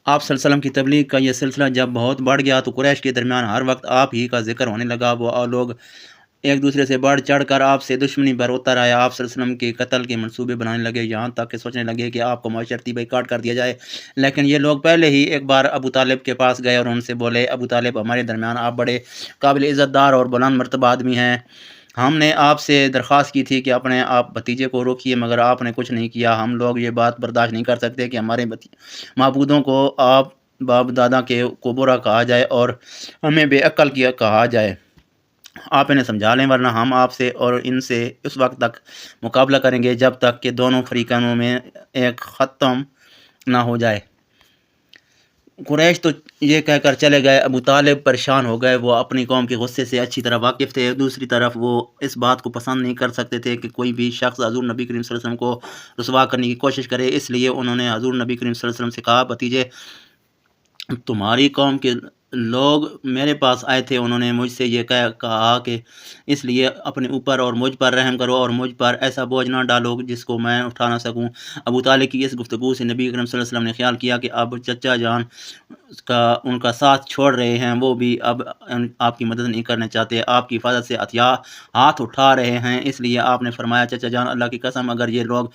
آپ صلی اللہ علیہ وسلم کی تبلیغ کا یہ سلسلہ جب بہت بڑھ گیا تو قریش کے درمیان ہر وقت آپ ہی کا ذکر ہونے لگا۔ وہ لوگ ایک دوسرے سے بڑھ چڑھ کر آپ سے دشمنی پر اتر آیا۔ آپ صلی اللہ علیہ وسلم کے قتل کے منصوبے بنانے لگے، یہاں تک کہ سوچنے لگے کہ آپ کو معاشرتی بائیکاٹ کر دیا جائے۔ لیکن یہ لوگ پہلے ہی ایک بار ابو طالب کے پاس گئے اور ان سے بولے، ابو طالب، ہمارے درمیان آپ بڑے قابل عزت دار اور بلند مرتبہ آدمی ہیں۔ ہم نے آپ سے درخواست کی تھی کہ اپنے آپ بھتیجے کو روکیے، مگر آپ نے کچھ نہیں کیا۔ ہم لوگ یہ بات برداشت نہیں کر سکتے کہ ہمارے معبودوں کو آپ باپ دادا کو برا کہا جائے اور ہمیں بے عقل کیا کہا جائے۔ آپ انہیں سمجھا لیں، ورنہ ہم آپ سے اور ان سے اس وقت تک مقابلہ کریں گے جب تک کہ دونوں فریقوں میں ایک ختم نہ ہو جائے۔ قریش تو یہ کہہ کر چلے گئے۔ ابو طالب پریشان ہو گئے، وہ اپنی قوم کے غصے سے اچھی طرح واقف تھے۔ دوسری طرف وہ اس بات کو پسند نہیں کر سکتے تھے کہ کوئی بھی شخص حضور نبی کریم صلی اللہ علیہ وسلم کو رسوا کرنے کی کوشش کرے، اس لیے انہوں نے حضور نبی کریم صلی اللہ علیہ وسلم سے کہا، بھتیجے، تمہاری قوم کے لوگ میرے پاس آئے تھے، انہوں نے مجھ سے یہ کہا کہ اس لیے اپنے اوپر اور مجھ پر رحم کرو اور مجھ پر ایسا بوجھ نہ ڈالو جس کو میں اٹھا نہ سکوں۔ ابو طالب کی اس گفتگو سے نبی کریم صلی اللہ علیہ وسلم نے خیال کیا کہ اب چچا جان ان کا ساتھ چھوڑ رہے ہیں، وہ بھی اب آپ کی مدد نہیں کرنا چاہتے، آپ کی حفاظت سے ہاتھ اٹھا رہے ہیں۔ اس لیے آپ نے فرمایا، چچا جان، اللہ کی قسم، اگر یہ لوگ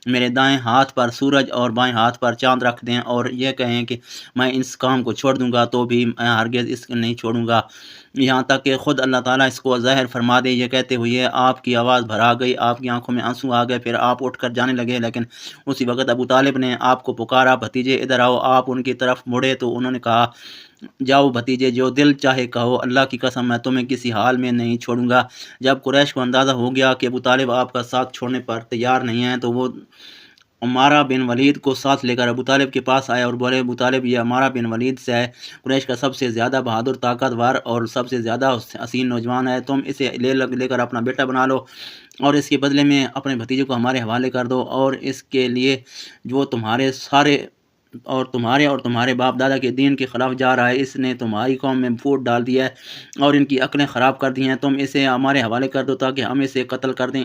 میرے دائیں ہاتھ پر سورج اور بائیں ہاتھ پر چاند رکھ دیں اور یہ کہیں کہ میں اس کام کو چھوڑ دوں گا تو بھی میں ہرگز اس کو نہیں چھوڑوں گا، یہاں تک کہ خود اللہ تعالیٰ اس کو ظاہر فرما دے۔ یہ کہتے ہوئے آپ کی آواز بھرا گئی، آپ کی آنکھوں میں آنسو آ گئے، پھر آپ اٹھ کر جانے لگے۔ لیکن اسی وقت ابو طالب نے آپ کو پکارا، بھتیجے ادھر آؤ۔ آپ ان کی طرف مڑے تو انہوں نے کہا، جاؤ بھتیجے، جو دل چاہے کہو، اللہ کی قسم میں تمہیں کسی حال میں نہیں چھوڑوں گا۔ جب قریش کو اندازہ ہو گیا کہ ابو طالب آپ کا ساتھ چھوڑنے پر تیار نہیں ہیں تو وہ عمارہ بن ولید کو ساتھ لے کر ابو طالب کے پاس آئے اور بولے، ابو طالب، یہ عمارہ بن ولید سے ہے، قریش کا سب سے زیادہ بہادر، طاقتور اور سب سے زیادہ حسین نوجوان ہے، تم اسے لے کر اپنا بیٹا بنا لو اور اس کے بدلے میں اپنے بھتیجے کو ہمارے حوالے کر دو، اور اس کے لیے جو تمہارے اور تمہارے باپ دادا کے دین کے خلاف جا رہا ہے، اس نے تمہاری قوم میں پھوٹ ڈال دیا ہے اور ان کی عقلیں خراب کر دی ہیں، تم اسے ہمارے حوالے کر دو تاکہ ہم اسے قتل کر دیں،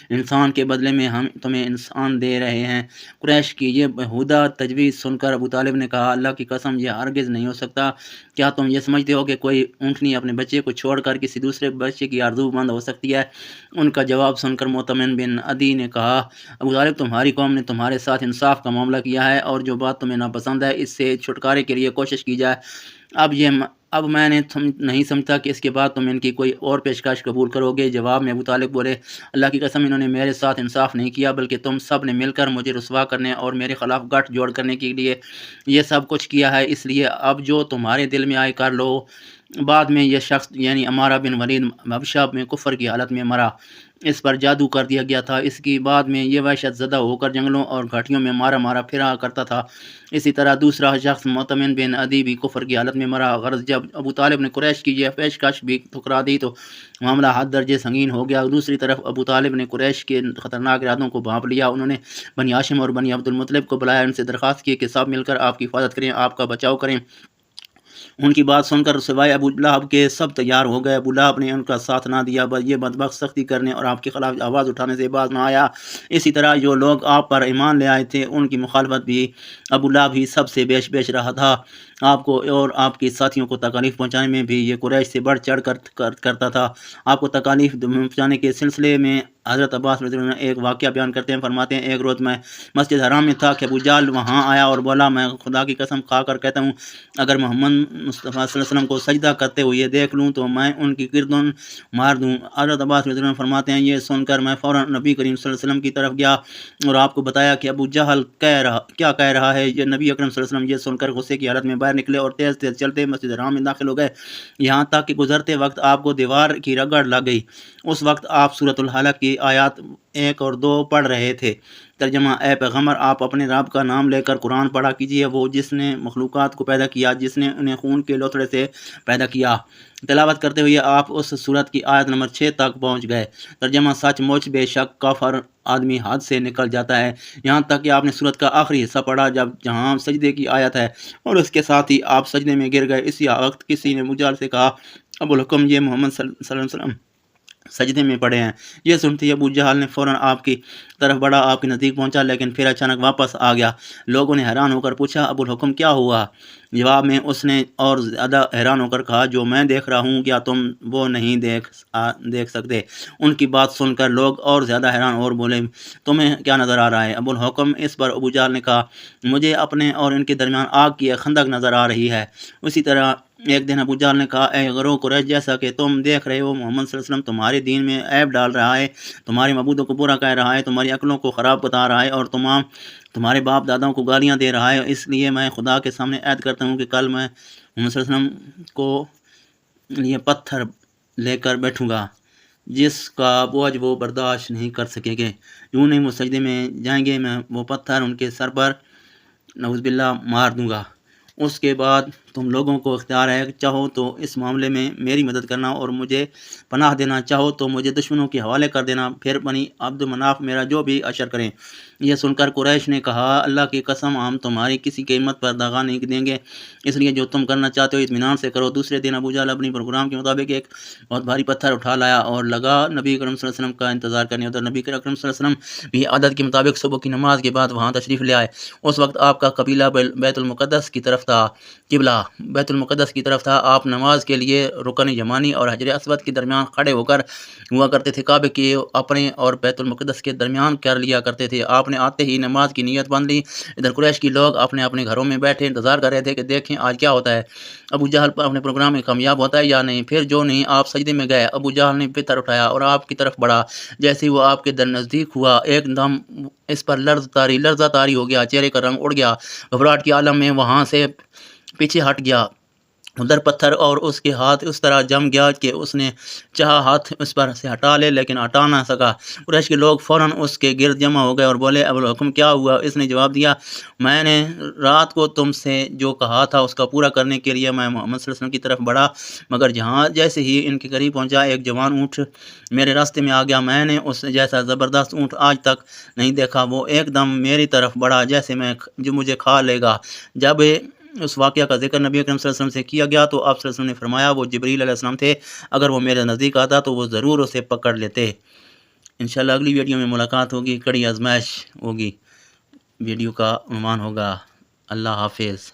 انسان کے بدلے میں ہم تمہیں انسان دے رہے ہیں۔ قریش کی یہ بےہودہ تجویز سن کر ابو طالب نے کہا، اللہ کی قسم، یہ ہرگز نہیں ہو سکتا۔ کیا تم یہ سمجھتے ہو کہ کوئی اونٹنی اپنے بچے کو چھوڑ کر کسی دوسرے بچے کی آرزو مند ہو سکتی ہے؟ ان کا جواب سن کر معتمن بن عدی نے کہا، ابو طالب، تمہاری قوم نے تمہارے ساتھ انصاف کا معاملہ کیا ہے، اور جو بات تمہیں ناپسند ہے اس سے چھٹکارے کے لیے کوشش کی جائے۔ اب میں نہیں سمجھتا کہ اس کے بعد تم ان کی کوئی اور پیشکش قبول کرو گے۔ جواب میں ابو طالب بولے، اللہ کی قسم، انہوں نے میرے ساتھ انصاف نہیں کیا، بلکہ تم سب نے مل کر مجھے رسوا کرنے اور میرے خلاف گٹھ جوڑ کرنے کے لیے یہ سب کچھ کیا ہے، اس لیے اب جو تمہارے دل میں آئے کر لو۔ بعد میں یہ شخص یعنی عمارہ بن ولید حبشہ میں کفر کی حالت میں مرا، اس پر جادو کر دیا گیا تھا۔ اس کی بعد میں یہ وحشت زدہ ہو کر جنگلوں اور گھاٹیوں میں مارا پھرا کرتا تھا۔ اسی طرح دوسرا شخص معتمن بن عدی بھی کفر کی حالت میں مرا۔ غرض جب ابو طالب نے قریش کی یہ پیشکش بھی ٹھکرا دی تو معاملہ حد درجے سنگین ہو گیا۔ دوسری طرف ابو طالب نے قریش کے خطرناک ارادوں کو بھانپ لیا۔ انہوں نے بنی ہاشم اور بنی عبد المطلب کو بلایا، ان سے درخواست کی کہ سب مل کر آپ کی حفاظت کریں، آپ کا بچاؤ کریں۔ ان کی بات سن کر سوائے ابو لہب کے سب تیار ہو گئے۔ ابو لہب نے ان کا ساتھ نہ دیا، یہ بدبخت سختی کرنے اور آپ کے خلاف آواز اٹھانے سے باز نہ آیا۔ اسی طرح جو لوگ آپ پر ایمان لے آئے تھے ان کی مخالفت بھی ابو لہب ہی سب سے بیش رہا تھا۔ آپ کو اور آپ کے ساتھیوں کو تکالیف پہنچانے میں بھی یہ قریش سے بڑھ چڑھ کر کرتا تھا۔ آپ کو تکالیف پہنچانے کے سلسلے میں حضرت عباس رضی اللہ عنہ ایک واقعہ بیان کرتے ہیں، فرماتے ہیں، ایک روز میں مسجد حرام میں تھا کہ ابو جہل وہاں آیا اور بولا، میں خدا کی قسم کھا کر کہتا ہوں، اگر محمد مصطفیٰ صلی اللہ علیہ وسلم کو سجدہ کرتے ہوئے دیکھ لوں تو میں ان کی گردن مار دوں۔ حضرت عباس رضی اللہ عنہ فرماتے ہیں، یہ سن کر میں فوراً نبی کریم صلی اللہ علیہ وسلم کی طرف گیا اور آپ کو بتایا کہ ابو جہل کیا کہہ رہا ہے۔ یہ نبی اکرم صلی اللہ علیہ وسلم یہ سن کر غصے کی حالت میں باہر نکلے اور تیز چلتے مسجد حرام میں داخل ہو گئے، یہاں تک کہ گزرتے وقت آپ کو دیوار کی رگڑ لگ گئی۔ اس وقت آپ سورۃ الحلق کی آیات 1 اور 2 پڑھ رہے تھے۔ ترجمہ، اے پیغمبر، آپ اپنے رب کا نام لے کر قرآن پڑھا کیجیے، وہ جس نے مخلوقات کو پیدا کیا، جس نے انہیں خون کے لوتھڑے سے پیدا کیا۔ تلاوت کرتے ہوئے آپ اس سورت کی آیت نمبر 6 تک پہنچ گئے۔ ترجمہ، سچ مچ بے شک کافر آدمی حد سے نکل جاتا ہے، یہاں تک کہ آپ نے سورت کا آخری حصہ پڑھا جہاں سجدے کی آیت ہے، اور اس کے ساتھ ہی آپ سجدے میں گر گئے۔ اسی وقت کسی نے ابو جہل سے کہا، ابو الحکم، یہ محمد صلی اللہ علیہ وسلم سجدے میں پڑے ہیں۔ یہ سنتے ہی ابو جہل نے فوراً آپ کی طرف بڑھا، آپ کے نزدیک پہنچا، لیکن پھر اچانک واپس آ گیا۔ لوگوں نے حیران ہو کر پوچھا، ابو الحکم کیا ہوا؟ جواب میں اس نے اور زیادہ حیران ہو کر کہا، جو میں دیکھ رہا ہوں کیا تم وہ نہیں دیکھ سکتے؟ ان کی بات سن کر لوگ اور زیادہ حیران اور بولے، تمہیں کیا نظر آ رہا ہے؟ ابو الحکم اس پر ابو جہل نے کہا، مجھے اپنے اور ان کے درمیان آگ کی ایک خندق نظر آ رہی ہے۔ اسی طرح ایک دن ابو جہل نے کہا، اے غرو قریش، جیسا کہ تم دیکھ رہے ہو محمد صلی اللہ علیہ وسلم تمہارے دین میں عیب ڈال رہا ہے، تمہارے معبودوں کو برا کہہ رہا ہے، تمہاری عقلوں کو خراب بتا رہا ہے اور تمہارے باپ داداؤں کو گالیاں دے رہا ہے، اس لیے میں خدا کے سامنے عہد کرتا ہوں کہ کل میں محمد صلی اللہ علیہ وسلم کو لیے پتھر لے کر بیٹھوں گا جس کا بوجھ وہ برداشت نہیں کر سکیں گے۔ یوں نہیں وہ سجدے میں جائیں گے، میں وہ پتھر ان کے سر پر نعوذ باللہ مار دوں گا۔ اس کے بعد تم لوگوں کو اختیار ہے، چاہو تو اس معاملے میں میری مدد کرنا اور مجھے پناہ دینا، چاہو تو مجھے دشمنوں کے حوالے کر دینا، پھر بنی عبد مناف میرا جو بھی اشر کریں۔ یہ سن کر قریش نے کہا، اللہ کی قسم ہم تمہاری کسی قیمت پر داغا نہیں دیں گے، اس لیے جو تم کرنا چاہتے ہو اطمینان سے کرو۔ دوسرے دن ابو جہل اپنی پروگرام کے مطابق ایک بہت بھاری پتھر اٹھا لایا اور لگا نبی کرم صلی اللہ علیہ وسلم کا انتظار کرنے۔ ادھر نبی کرم صلی اللہ علیہ وسلم بھی عادت کے مطابق صبح کی نماز کے بعد وہاں تشریف لے آئے۔ اس وقت آپ کا قبیلہ بیت المقدس کی طرف تھا، قبلہ بیت المقدس کی طرف تھا۔ آپ نماز کے لیے رکن یمانی اور حجر اسود کے درمیان کھڑے ہو کر ہوا کرتے تھے، کعبے کے اپنے اور بیت المقدس کے درمیان کر لیا کرتے تھے۔ آپ نے آتے ہی نماز کی نیت باندھ لی۔ ادھر قریش کے لوگ اپنے اپنے گھروں میں بیٹھے انتظار کر رہے تھے کہ دیکھیں آج کیا ہوتا ہے، ابو جہل اپنے پروگرام میں کامیاب ہوتا ہے یا نہیں۔ پھر جو نہیں آپ سجدے میں گئے، ابو جہل نے پتھر اٹھایا اور آپ کی طرف بڑھا۔ جیسے وہ آپ کے در نزدیک ہوا، ایک دم اس پر لرزہ طاری ہو گیا، چہرے کا رنگ اڑ گیا، گھبراہٹ کے عالم میں وہاں سے پیچھے ہٹ گیا۔ ادھر پتھر اور اس کے ہاتھ اس طرح جم گیا کہ اس نے چاہا ہاتھ اس پر سے ہٹا لے لیکن ہٹا نہ سکا۔ قریش کے لوگ فوراً اس کے گرد جمع ہو گئے اور بولے، ابو الحکم کیا ہوا؟ اس نے جواب دیا، میں نے رات کو تم سے جو کہا تھا اس کا پورا کرنے کے لیے میں محمد صلی اللہ علیہ وسلم کی طرف بڑھا، مگر جیسے ہی ان کے قریب پہنچا ایک جوان اونٹ میرے راستے میں آ گیا۔ میں نے اس جیسا زبردست اونٹ آج تک نہیں دیکھا، وہ ایک دم میری طرف بڑھا جیسے جو مجھے کھا لے گا۔ جب اس واقعہ کا ذکر نبی اکرم صلی اللہ علیہ وسلم سے کیا گیا تو آپ صلی اللہ علیہ وسلم نے فرمایا، وہ جبریل علیہ السلام تھے، اگر وہ میرے نزدیک آتا تو وہ ضرور اسے پکڑ لیتے۔ انشاءاللہ اگلی ویڈیو میں ملاقات ہوگی، کڑی آزمائش ہوگی۔ ویڈیو کا عنوان ہوگا اللہ حافظ۔